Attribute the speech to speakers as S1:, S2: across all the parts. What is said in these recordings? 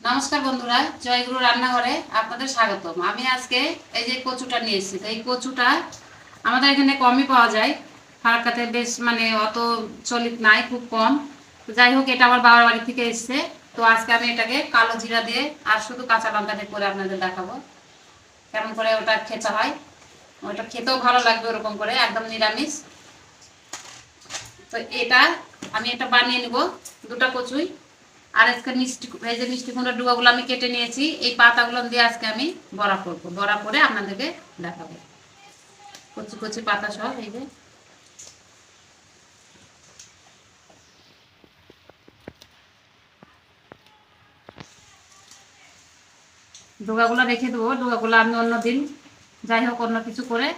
S1: নমস্কার বন্ধুরা, জয়গুরু রান্নাঘরে আপনাদের স্বাগতম। আমি আজকে এই যে কচুটা নিয়ে এসেছি। তো এই কচুটা আমাদের এখানে কমই পাওয়া যায়, ফারাক্কাতে বেশ মানে অত চলিত নাই, খুব কম। তো যাই হোক, এটা আমার বাবার বাড়ি থেকে এসছে। তো আজকে আমি এটাকে কালো জিরা দিয়ে আর শুধু কাঁচা লঙ্কা দিয়ে করে আপনাদের দেখাবো কেমন করে ওটা খেতে হয়। ওটা খেতেও ভালো লাগবে ওরকম করে, একদম নিরামিষ। তো এটা বানিয়ে নিব, দুটো কচুই। আর আজকে এই যে মিষ্টি কুমড়ার ডুবাগুলো আমি কেটে নিয়েছি, এই পাতাগুলো দিয়ে আজকে আমি বড়া করবো। বড়া করে আপনাদেরকে দেখাবো কচি কচি পাতা সব। এই যে ডুগাগুলো রেখে দেবো, ডুগাগুলো আমি অন্যদিন যাই হোক অন্য কিছু করে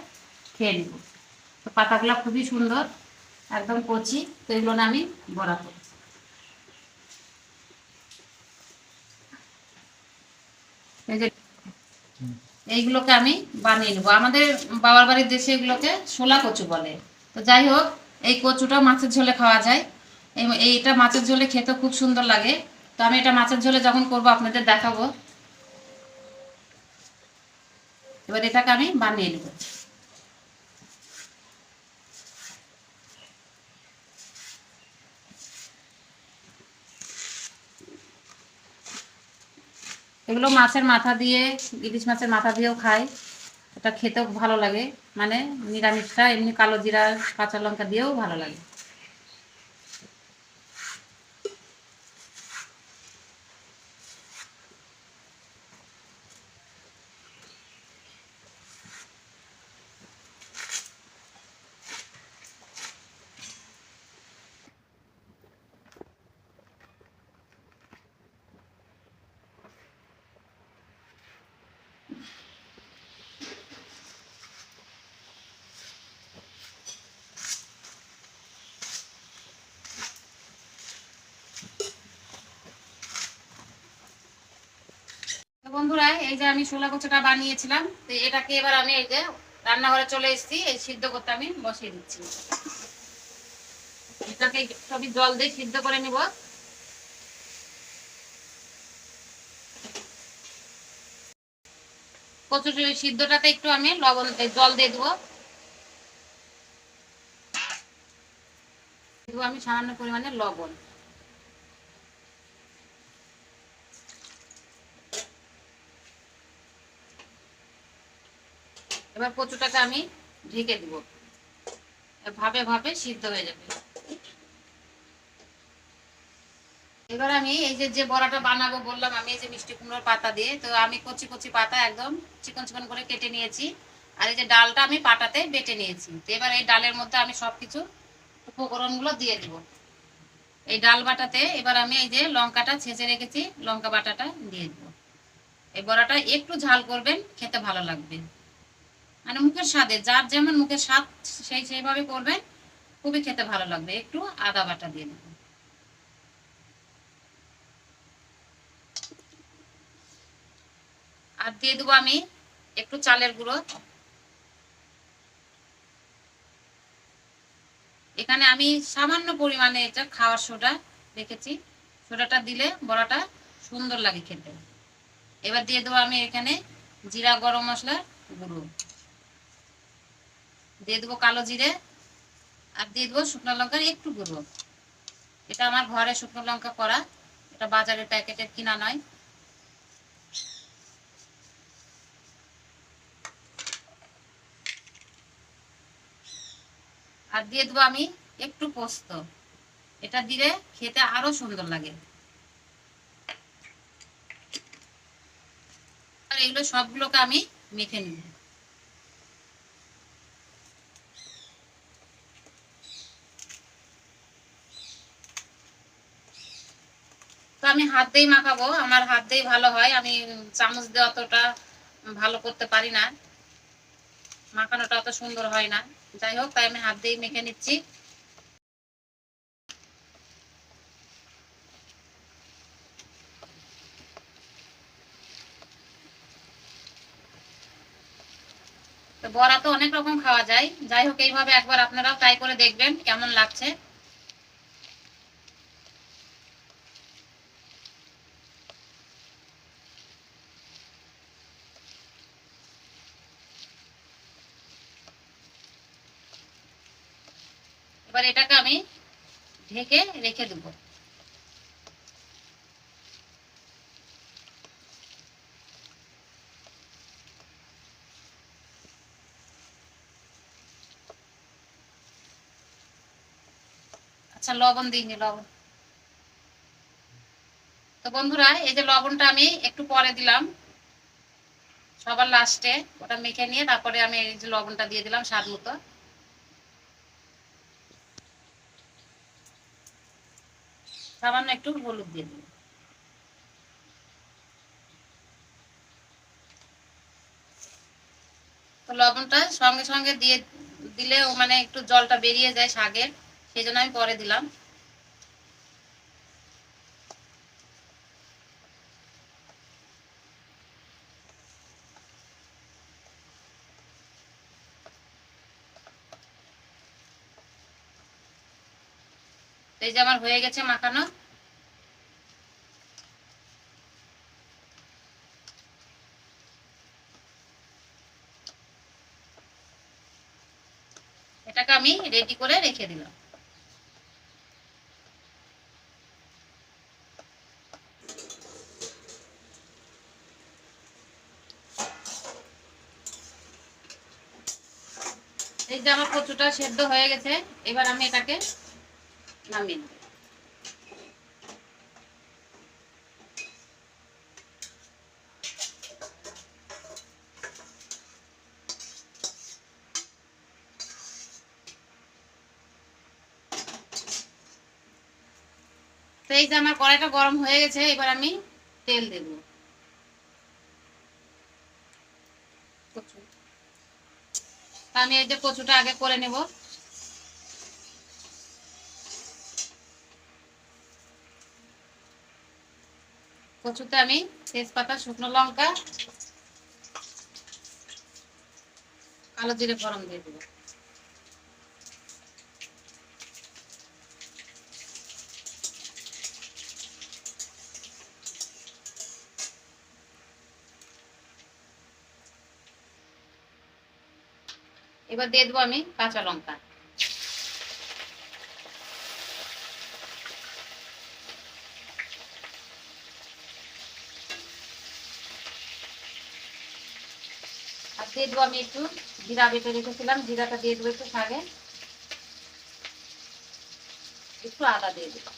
S1: খেয়ে নেব। তো পাতাগুলো খুবই সুন্দর, একদম কচি। তো এগুলো না আমি বড়া করব। এই যে এইগুলোকে আমি বানিয়ে নেবো। আমাদের বাবার বাড়ির দেশে এগুলোকে শোলা কচু বলে। তো যাই হোক, এই কচুটা মাছের ঝোলে খাওয়া যায়। এইটা মাছের ঝোলে খেতে খুব সুন্দর লাগে। তো আমি এটা মাছের ঝোলে যখন করবো আপনাদের দেখাবো। এবার এটাকে আমি বানিয়ে নেব। এগুলো মাছের মাথা দিয়ে, ইলিশ মাছের মাথা দিয়েও খায়। এটা খেতেও ভালো লাগে, মানে নিরামিষটা এমনি কালো জিরা কাঁচা লঙ্কা দিয়েও ভালো লাগে। তো বন্ধুরা, এই যে আমি ছোলা কচুটা বানিয়েছিলাম, তো এটাকে এবার আমি এই যে রান্নাঘরে চলে এসেছি, এই সিদ্ধ করতে আমি বসিয়ে দিচ্ছি। এটাকে সবই জল দিয়ে সিদ্ধ করে নিব। কচুর সিদ্ধটাতে একটু আমি লবণ জল দিয়ে দেবো। দেবো আমি সামান্য পরিমাণে লবণ। এবার কচুটাকে আমি ঢেকে দিব, ভাবে ভাবে সিদ্ধ হয়ে যাবে। এবার আমি এই যে যে বড়াটা বানাবো বললাম আমি, এই যে মিষ্টি কুমড়োর পাতা দিয়ে, তো আমি কচি কচি পাতা একদম চিকন চিকন করে কেটে নিয়েছি। আর এই যে ডালটা আমি পাটাতে বেটে নিয়েছি। তো এবার এই ডালের মধ্যে আমি সবকিছু উপকরণগুলো দিয়ে দিব। এই ডাল বাটাতে এবার আমি এই যে লঙ্কাটা ছেঁচে রেখেছি, লঙ্কা বাটাটা দিয়ে দিব। এই বড়াটা একটু ঝাল করবেন, খেতে ভালো লাগবে। মানে মুখের স্বাদে, যার যেমন মুখের স্বাদ সেইভাবে করবেন, খুবই খেতে ভালো লাগবে। একটু আদা বাটা দিয়ে দেবেন। আর দিয়ে দেবো আমি একটু চালের গুঁড়ো। এখানে আমি সামান্য পরিমাণে এটা খাওয়ার সোডা রেখেছি। সোডাটা দিলে বড়াটা সুন্দর লাগে খেতে। এবার দিয়ে দেবো আমি এখানে জিরা গরম মশলা গুঁড়ো, দিয়ে দেবো কালো জিরে, আর দিয়ে দেবো শুকনো লঙ্কার একটু গুঁড়ো। এটা আমার ঘরে শুকনো লঙ্কা করা, এটা বাজারের প্যাকেটের কিনা নয়। আর দিয়ে দেবো আমি একটু পোস্ত। এটা দিলে খেতে আরো সুন্দর লাগে। আর এগুলো সবগুলোকে আমি মেখে নিব। তো আমি হাত দিয়েই মাখাবো, আমার হাত দিয়েই ভালো হয়। আমি চামচ দিয়ে অতটা ভালো করতে পারি না, মাখানোটা অত সুন্দর হয় না। যাই হোক, তাই আমি হাত দিয়েই মেখে নিচ্ছি। তো বড়া তো অনেক রকম খাওয়া যায়, যাই হোক এইভাবে একবার আপনারাও ট্রাই করে দেখবেন কেমন লাগছে। এবার এটাকে আমি ঢেকে রেখে দেবো। আচ্ছা, লবণ দিইনি, লবণ। তো বন্ধুরা, এই যে লবণটা আমি একটু পরে দিলাম, সবার লাস্টে ওটা মেখে নিয়ে তারপরে আমি এই যে লবণটা দিয়ে দিলাম স্বাদ মতো। সামান্য একটু হলুদ দিয়ে দিলাম। তো লবণটা সঙ্গে সঙ্গে দিয়ে দিলে মানে একটু জলটা বেরিয়ে যায় শাকের, সেই জন্য আমি পরে দিলাম। এই যে আমার হয়ে গেছে মাখানো। এটাকে আমি রেডি করে রেখে দিলাম। এই যে আমার কচুটা সেদ্ধ হয়ে গেছে, এবার আমি এটাকে নামিয়ে নেব। তো এই যে আমার কড়াইটা গরম হয়ে গেছে, এবার আমি তেল দেব। আমি এই যে কচুটা আগে করে নেব। কচুতে আমি তেজপাতা, শুকনো লঙ্কা, কালো জিরে ফোড়ন দিয়ে দেবো। এবার দিয়ে দেবো আমি কাঁচা লঙ্কা। আর দিয়ে দেবো আমি একটু জিরা বেটে রেখেছিলাম, জিরাটা দিয়ে দেবো একটু শাকে। একটু আদা দিয়ে দেবো।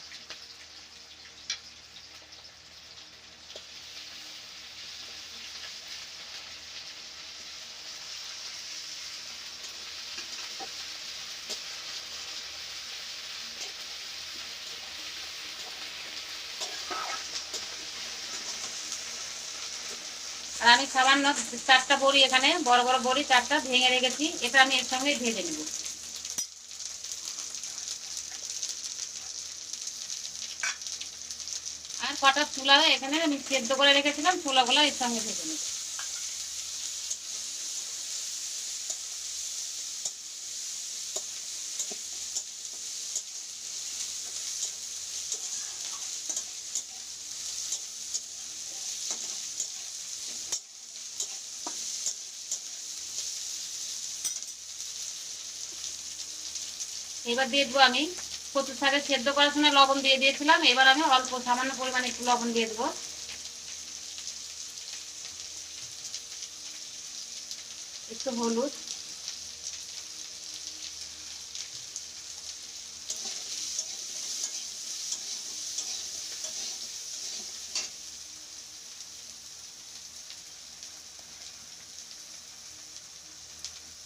S1: আর আমি সামান্য 4টা বড়ি, এখানে বড় বড় বড়ি 4টা ভেঙে রেখেছি, এটা আমি এর সঙ্গে ভেজে নেব। আর কটা চুলা এখানে আমি সেদ্ধ করে রেখেছিলাম, চুলাগুলো এর সঙ্গে ভেজে নেব। এবার দিয়ে দেবো আমি কচু শাকে সেদ্ধ করার সময় লবণ দিয়ে দিয়েছিলাম, এবার আমি অল্প সামান্য পরিমাণে একটু লবণ দিয়ে দেবো। একটু হলুদ,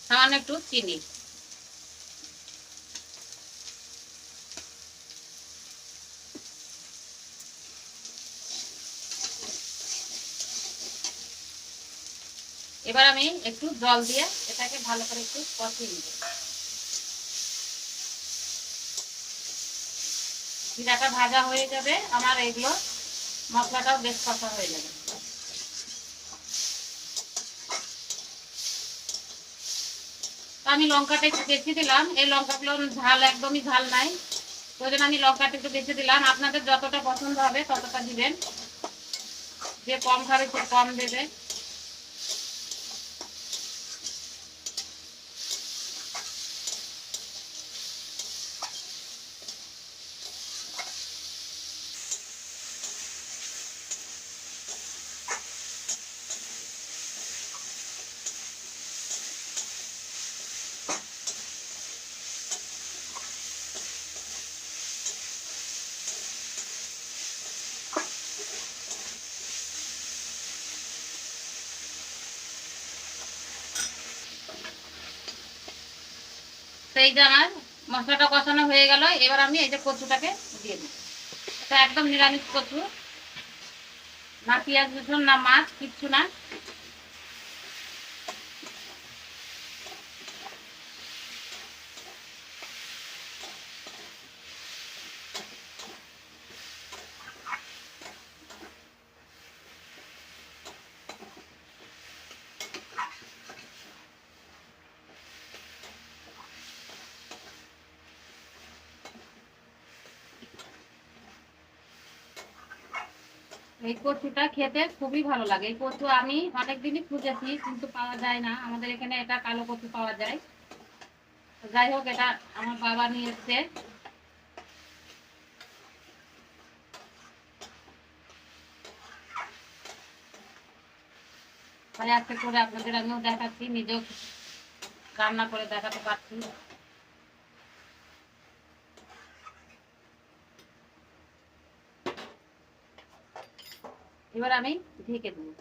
S1: সামান্য একটু চিনি। এবার আমি একটু জল দিয়ে এটাকে ভালো করে একটু কষিয়ে নিব। জিরাটা ভাজা হয়ে যাবে আমার, এগুলো মশলাটাও বেশ কষা হয়ে যাবে। আমি লঙ্কাটা একটু বেশি দিলাম, এই লঙ্কাগুলো ঝাল একদমই ঝাল নাই, ওই জন্য আমি লঙ্কাটা একটু বেশি দিলাম। আপনাদের যতটা পছন্দ হবে ততটা দিবেন, যে কম খাবে সে কম দেবে। তো এই যে আমার মশলাটা কষানো হয়ে গেল, এবার আমি এই যে কচুটাকে দিয়ে দিই। এটা একদম নিরামিষ কচু, না পেঁয়াজ রসুন না মাছ, কিচ্ছু না। এই কচুটা খেতে খুবই ভালো লাগে। এই কচু আমি অনেকদিনই খুঁজেছি কিন্তু পাওয়া যায় না, আমাদের এখানে এটা কালো কচু পাওয়া যায়। যাই হোক, এটা আমার বাবা নিয়ে এসছে, তাই আজকে করে আপনাদের আমিও দেখাচ্ছি, নিজেও রান্না করে দেখাতে পারছি। এবার আমি ঢেকে দেবো।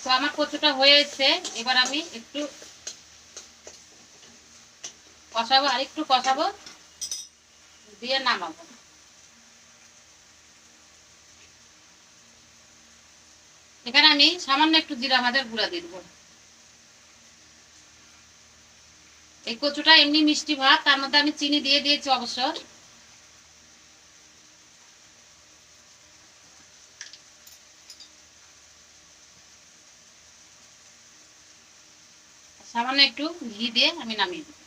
S1: তো আমার কচুটা হয়েছে, এবার আমি একটু কষাবো, আর একটু কষাবো, দিয়ে নামাবো। এখানে আমি সামান্য একটু জিরা ভাজার গুঁড়া দিয়ে দেবো। এই কচুটা এমনি মিষ্টি ভাত, তার মধ্যে আমি চিনি দিয়ে দিয়েছি অবশ্য। সামান্য একটু ঘি দিয়ে আমি নামিয়ে দেবো।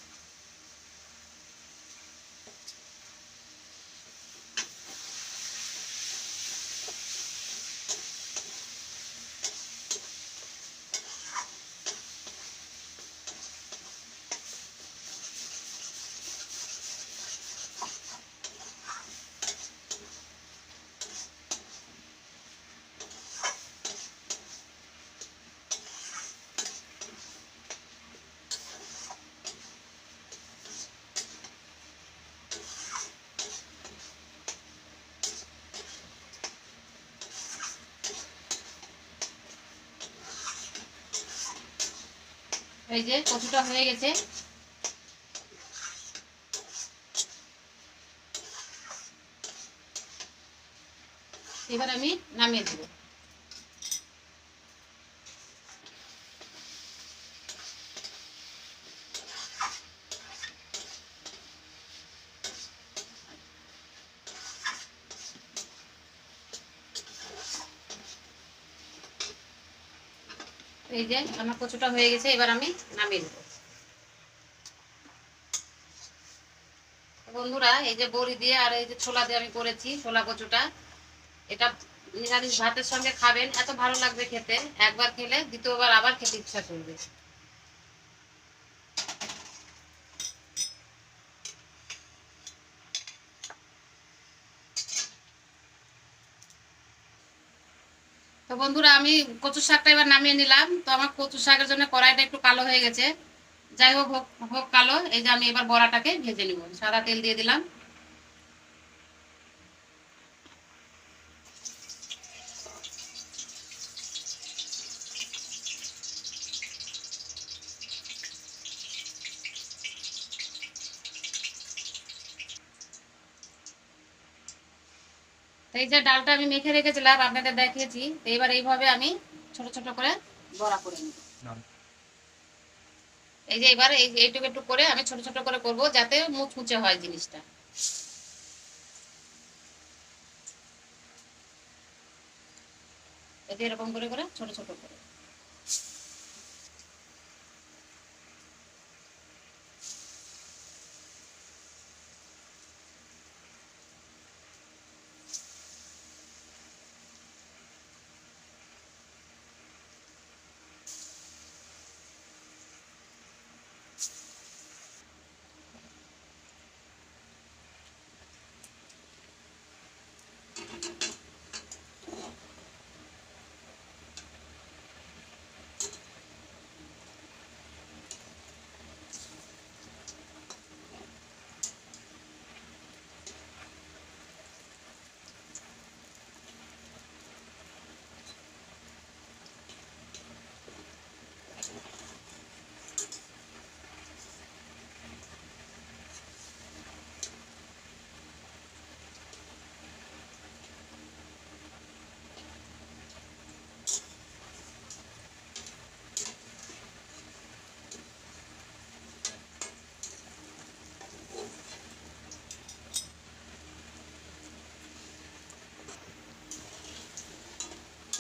S1: এই যে কচুটা হয়ে গেছে, এবার আমি নামিয়ে দেবো। এই যে আমার কচুটা হয়ে গেছে, এবার আমি নামিয়ে দেবো। বন্ধুরা, এই যে বড়ি দিয়ে আর এই যে ছোলা দিয়ে আমি করেছি ছোলা কচুটা, এটা নিরামিষ ভাতের সঙ্গে খাবেন, এত ভালো লাগবে খেতে, একবার খেলে দ্বিতীয়বার আবার খেতে ইচ্ছা করবে। তো বন্ধুরা, আমি কচু শাকটা এবার নামিয়ে নিলাম। তো আমার কচু শাকের জন্য কড়াইটা একটু কালো হয়ে গেছে, যাই হোক, হোক হোক কালো। এই যে আমি এবার বড়াটাকে ভেজে নিব, সাদা তেল দিয়ে দিলাম। তো এই যে ডালটা আমি মেখে রেখেছিলাম, আপনাদের দেখিয়েছি, তো এবার এইভাবে আমি ছোট ছোট করে বড়া করে নিব। এই যে এবার এইটুকু একটু করে আমি ছোট ছোট করে করব, যাতে মুচমুচে হয় জিনিসটা। এই যে এরকম করে করে ছোট ছোট করে।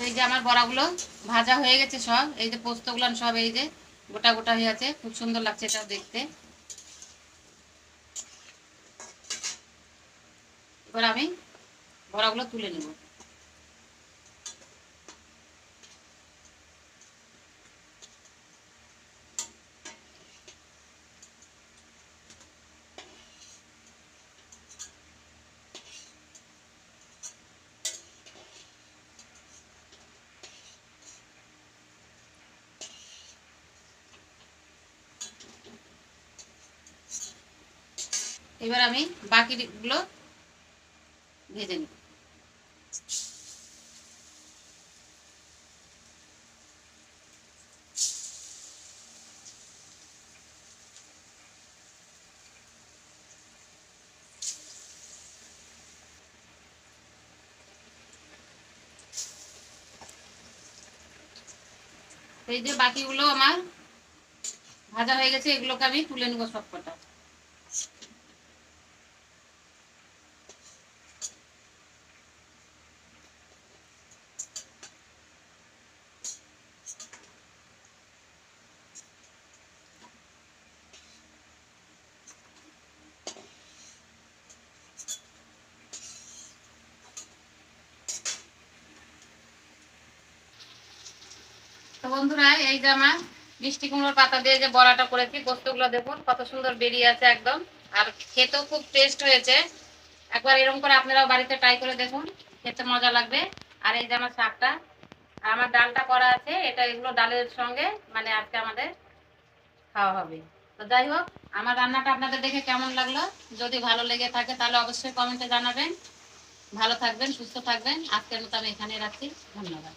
S1: এই যে আমার বড়াগুলো ভাজা হয়ে গেছে সব, এই যে পোস্তগুলো সব এই যে গোটা গোটা হয়ে আছে, খুব সুন্দর লাগছে এটা দেখতে। এবার আমি বড়াগুলো তুলে নেব। এবার আমি বাকিগুলো ভেজে নিব। এই যে বাকিগুলো আমার ভাজা হয়ে গেছে, এগুলোকে আমি তুলে নেবো সবকটা। তো বন্ধুরা, এই যে আমার মিষ্টি কুমড়োর পাতা দিয়ে যে বড়াটা করেছি, পোস্তগুলো দেখুন কত সুন্দর বেরিয়ে আছে একদম, আর খেতেও খুব টেস্ট হয়েছে। একবার এরকম করে আপনারাও বাড়িতে ট্রাই করে দেখুন, খেতে মজা লাগবে। আর এই যে আমার শাকটা আর আমার ডালটা করা আছে, এটা এগুলো ডালের সঙ্গে মানে আজকে আমাদের খাওয়া হবে। তো যাই হোক, আমার রান্নাটা আপনাদের দেখে কেমন লাগলো, যদি ভালো লেগে থাকে তাহলে অবশ্যই কমেন্টে জানাবেন। ভালো থাকবেন, সুস্থ থাকবেন। আজকের মতো আমি এখানে রাখছি। ধন্যবাদ।